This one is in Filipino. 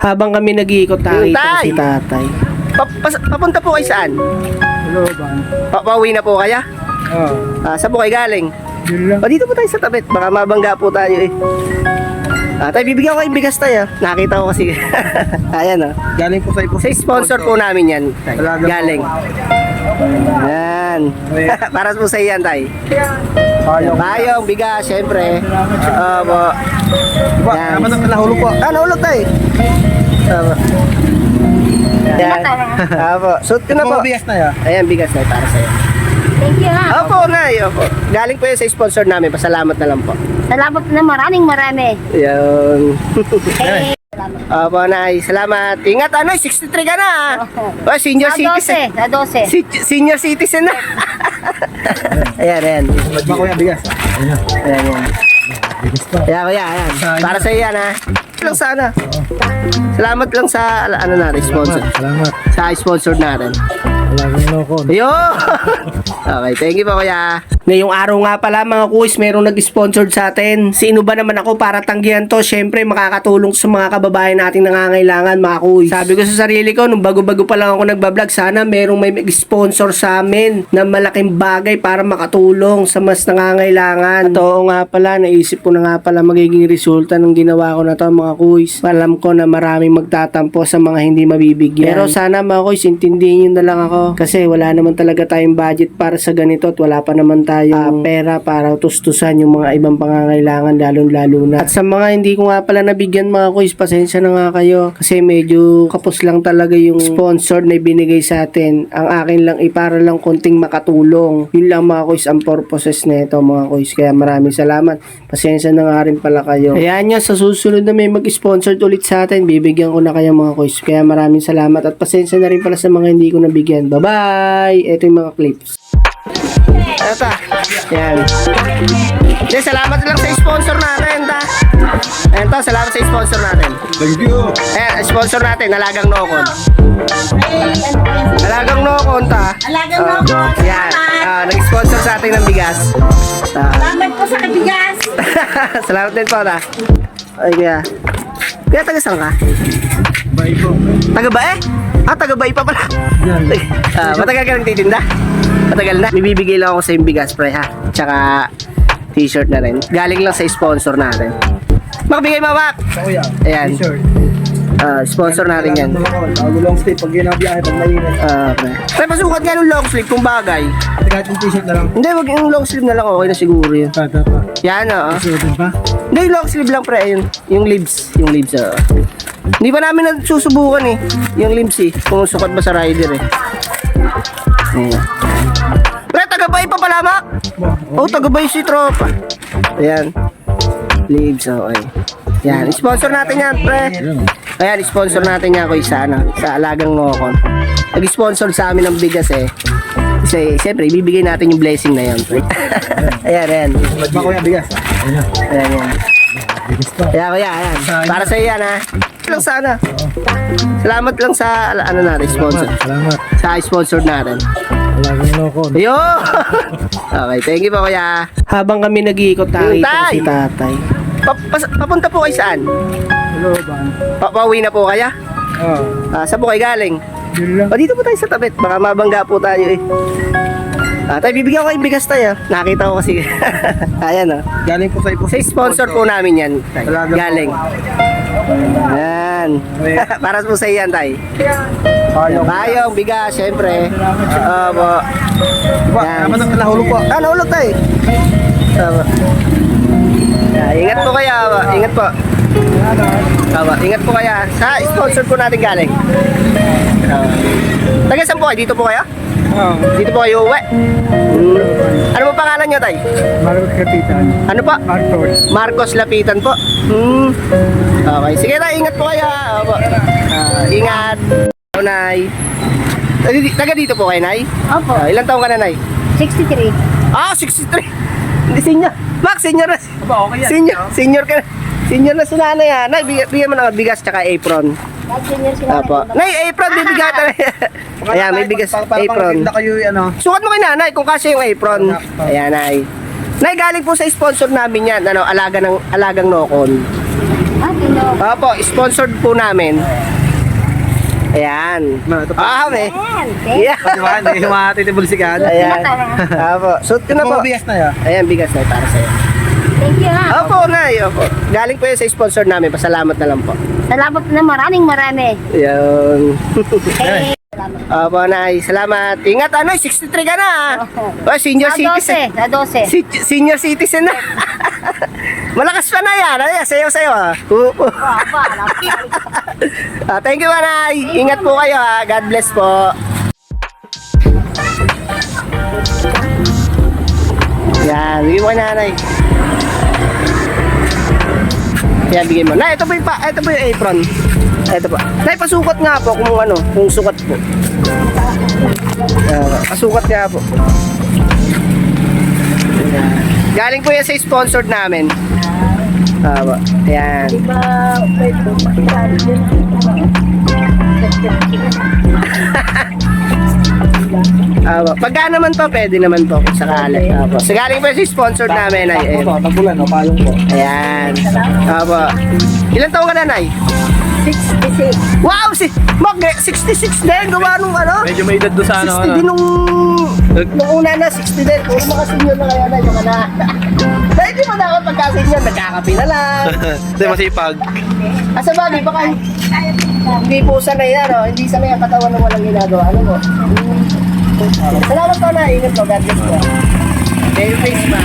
Habang kami nag-iikot, nakita ko si tatay. Papunta po kayo saan? Hello, ba? Pauwi na po kaya? Oo. Saan po kayo galing? Yun lang. Dito po tayo sa tabit, baka mabangga po tayo eh. Tayo, bibigyan ko kayong bigas tayo. Nakita ko kasi. Ayan oh. Galing po sa ipo. Sa sponsor po namin yan. Tay. Talaga po. Galing. Yan. Para po sa iyan tayo. Payong, bigas, syempre. Po. Diba, Yan. naman ang nahulog po. Nahulog tayo. Yan. Po. Suot ko na po. Bigas na yan. Ayan, bigas na para sa'yo. Thank you ha. Opo, Nay. Opo. Galing po yun sa sponsor namin. Pasalamat na lang po. Salamat na marami. Yan. Eh, Opo, Nay. Salamat. Ingat, 63 ka na. Oh, senior sa citizen. 12. Sa 12. Senior citizen na. Ayan, ayan. Ba ko yan, bigas. Ayan. Ayan, ayan. Bigas pa. Ayan, kuya, ayan. Para sa yan, ha. Lang sana. Salamat lang sa, ano natin, sponsor. Salamat. Sa sponsor natin. Talagang loko. Ayun! Okay, thank you po kuya. Ngayong araw nga pala mga kuys, merong nag-sponsor sa atin. Sino ba naman ako para tanggihan to? Siyempre makakatulong sa mga kababayan nating nangangailangan mga kuys. Sabi ko sa sarili ko, nung bago-bago pa lang ako nagbablog, sana merong may sponsor sa amin na malaking bagay para makatulong sa mas nangangailangan. At oo nga pala, naisip ko na nga pala magiging resulta ng ginawa ko na to mga kuys. Alam ko na maraming magtatampo sa mga hindi mabibigyan. Pero sana mga kuys, intindihin nyo na lang ako. Kasi wala naman talaga tayong budget para sa ganito at wala pa naman tayong pera para tustusan yung mga ibang pangangailangan lalo na. At sa mga hindi ko nga pala nabigyan mga kuys, pasensya na nga kayo kasi medyo kapos lang talaga yung sponsor na ibinigay sa atin. Ang akin lang para lang konting makatulong. Yun lang mga kuys ang purposes na ito mga kuys. Kaya maraming salamat. Pasensya na nga rin pala kayo. Kaya nyo sa susunod na may mag-sponsor ulit sa atin, bibigyan ko na kayo mga kuys. Kaya maraming salamat at pasensya na rin pala sa mga hindi ko nabigyan. Bye-bye! Ito yung mga clips. Ano ta? Yan. Salamat lang sa sponsor natin, ta. Ayan to, salamat sa sponsor natin. Thank you. Ayan, sponsor natin, Alagang Nokon. Alagang Nokon, ta. Alagang Nokon, Yan. salamat. Nag-sponsor sa atin ng bigas. Salamat po sa kabigas. Salamat din po, ta. Ay, kaya. Kaya taga saan ka? Bye po. Taga ba eh? Taga ba pa pala? Yan. Matagal ka nang titinda? Matagal na. Bibigay lang ako sa yung bigas, pre, ha? Tsaka t-shirt na rin. Galing lang sa sponsor natin. Makabigay, Mamak! Ako yan. Ayan. T-shirt. Sponsor natin yan. Bago long sleeve pag ginabiyahe pag mainit. Okay. Pre, pasukat nga ng long sleeve kung bagay. At kahit yung t-shirt na lang. Hindi, wag yung long sleeve na lang. Okay na siguro yun. Tata pa. Yan, oo. Suotin pa. Hindi, yung long sleeve lang, pre. Yung libs. Yung libs, oo. Hindi pa namin nasusubukan eh. Yung libs eh. Kung sukat ba sa rider eh. Ayan. Pre, taga-bay pa pala, Mak? Oh, taga-bay si Tropa. Ayan. Leaves, okay. Yan, sponsor natin yan, pre. Ayan, sponsor natin yan, Kuya, sa Alagang Nokon. Nag-sponsor sa amin ng bigas eh. Kasi, siyempre, ibibigay natin yung blessing na yan, pre. Ayan, ayan. Ba ko yan, bigas. Ayan. Ayan, ayan. Bigas pa. Ayan, Kuya, ayan. Para sa yan, ha. Lang sana. Salamat lang sa, ano natin, sponsor. Salamat. Sa sponsor natin. Talagang loko. Ayun! Okay, thank you po, Kuya. Habang kami nag-iikot, nakita ko si tatay. Papunta po kayo saan? Hello, ba? Pauwi na po kaya? Oo. Saan po kayo galing? Yun lang. Dito po tayo sa tabit, baka mabangga po tayo eh. Tayo, bibigyan ko kayong bigas tayo. Nakita ko kasi. Ayan oh. Galing po sa ipo. Sa sponsor po namin yan. Tay. Talaga po. Galing. Yan. Para po sa iyan, tay. Payong, bigas, syempre. Po. Diba, Yan. naman ang nahulog po. Nahulog tayo. Ingat po kaya. Ingat po. Ingat po kaya. Sa sponsor po natin galing. Taga saan po kayo? Dito po kayo? Oo. Dito po kayo uwi? Ano po pangalan nyo, tay? Marcos Kapitan. Ano po? Marcos. Marcos Lapitan po. Okay. Sige na, ingat po kayo. Opo. Ingat. Hello, Nay. Taga dito po kayo, Nay? Opo. Ilang taong ka na, Nay? 63. 63. Hindi senior. Max, senior na. Aba, okay yan. Senior ka na. Senior na si nanay, ha. Nay, bigyan mo ng bigas tsaka apron. Senior sila. Apo. Nay, apron, bibigyan ka na. Ayan, may bigas, apron. Para kayo, ano. Sukat mo kay nanay kung kasi yung apron. Ayan, Nay. Nay, galing po sa sponsor namin yan. Alagang Nokon. Tino. Opo, sponsored po namin. Ayan. Okay. Okay. Yeah. Di ba? Hindi yung mga titibul si Kano. Ayan. Opo. Suot ko na po. Bigas na yun. Ayan, bigas na para sa'yo. Thank you ha. Opo, Nay. Opo. Galing po yun sa sponsor namin. Pasalamat na lang po. Salamat na maraming marami. Ayan. Okay. Opo, Nay. Salamat. Ingat, ano, 63 ka na. Oh, senior Sa citizen. 12. Sa 12. Senior citizen na. Malakas pa na yan. Ayan, sayo-sayo. Thank you, Nanay. Ingat po kayo, ha. God bless po. Yan, bigyan mo kay Nanay. Yan, bigyan mo. Nay, ito po yung apron. Ito po. Nay, pasukat nga po kung sukat po. Pasukat nga po. Yan. Galing po yan sa sponsored namin. Ayan. Pagka naman po, pwede naman po kung sakali. So, galing po sa sponsored namin. Ay, Tagulan, no? Payong po. ayan. Ilan taong ka na, Nay? 66. Wow! 66 din! Gawa nung ano? Medyo may edad doon sa 60 din nung una na, 60 din. Kung makasinyo na kaya na, yung mga na. Dahil di mo na ako pagkasinyo, nagkakapi na lang. Hindi, masipag. Asa ba, di ba kayo? Hindi po sanay yan, no? Hindi sanay ang katawan ng walang ginagawa. Ano mo? Salamat po na, ingat po, God bless po. Merry Christmas.